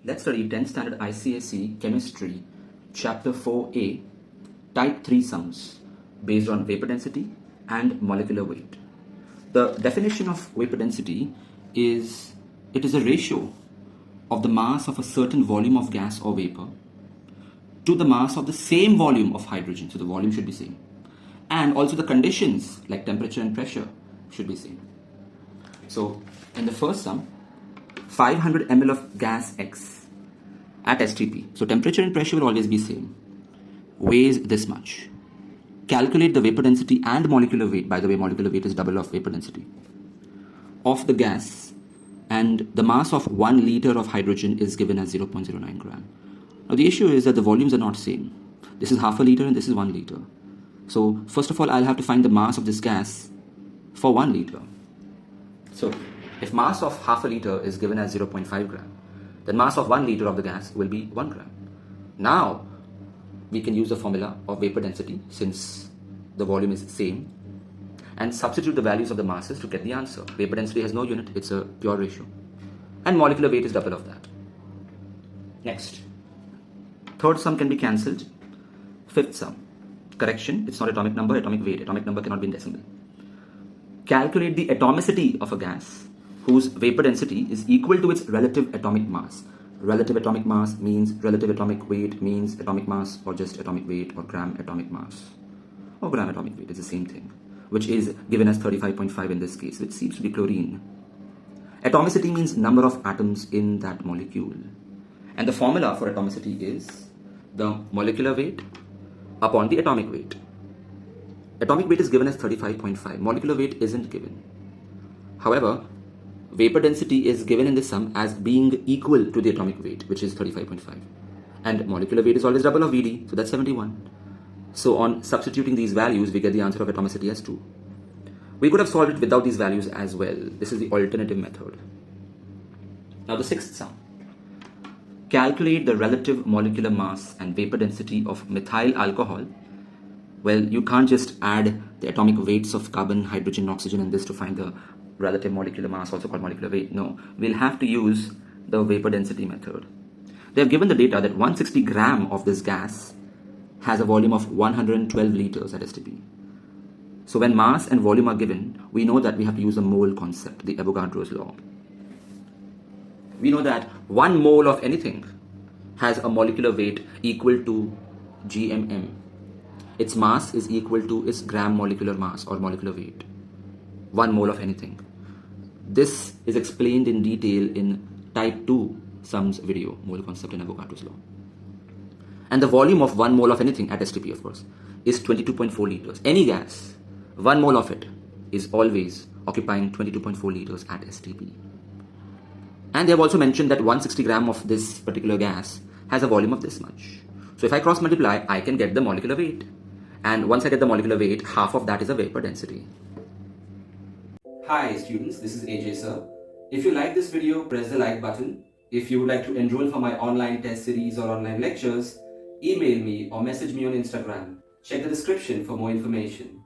Let's study 10th standard ICSE chemistry chapter 4a type 3 sums based on vapor density and molecular weight. The definition of vapor density is it is a ratio of the mass of a certain volume of gas or vapor to the mass of the same volume of hydrogen. So the volume should be same. And also the conditions like temperature and pressure should be same. So in the first sum, 500 ml of gas X at STP. So temperature and pressure will always be same. Weighs this much. Calculate the vapor density and molecular weight. By the way, molecular weight is double of vapor density of the gas, and the mass of 1 liter of hydrogen is given as 0.09 gram. Now the issue is that the volumes are not same. This is half a liter and this is 1 liter. So first of all, I'll have to find the mass of this gas for 1 liter. So if mass of half a liter is given as 0.5 gram, then mass of 1 liter of the gas will be 1 gram. Now we can use the formula of vapor density since the volume is same and substitute the values of the masses to get the answer. Vapor density has no unit, it's a pure ratio. And molecular weight is double of that. Next. Third sum can be cancelled. Fifth sum. Correction, it's not atomic number, atomic weight. Atomic number cannot be in decimal. Calculate the atomicity of a gas whose vapor density is equal to its relative atomic mass. Relative atomic mass means relative atomic weight means atomic mass, or just atomic weight, or gram atomic mass, or gram atomic weight. It's the same thing, which is given as 35.5 in this case, which seems to be chlorine. Atomicity means number of atoms in that molecule. And the formula for atomicity is the molecular weight upon the atomic weight. Atomic weight is given as 35.5. Molecular weight isn't given. However, vapor density is given in this sum as being equal to the atomic weight, which is 35.5. And molecular weight is always double of Vd, so that's 71. So on substituting these values, we get the answer of atomicity as 2. We could have solved it without these values as well. This is the alternative method. Now the sixth sum. Calculate the relative molecular mass and vapor density of methyl alcohol. Well, you can't just add the atomic weights of carbon, hydrogen, oxygen and this to find the relative molecular mass, also called molecular weight. No, we'll have to use the vapor density method. They have given the data that 160 gram of this gas has a volume of 112 liters at STP. So when mass and volume are given, we know that we have to use the mole concept, the Avogadro's law. We know that 1 mole of anything has a molecular weight equal to gmm. Its mass is equal to its gram molecular mass or molecular weight. 1 mole of anything. This is explained in detail in type 2 sums video, mole concept and Avogadro's law. And the volume of 1 mole of anything at STP, of course, is 22.4 liters. Any gas, 1 mole of it is always occupying 22.4 liters at STP. And they have also mentioned that 160 gram of this particular gas has a volume of this much. So if I cross multiply, I can get the molecular weight. And once I get the molecular weight, half of that is a vapor density. Hi students, this is AJ sir. If you like this video, press the like button. If you would like to enroll for my online test series or online lectures, email me or message me on Instagram. Check the description for more information.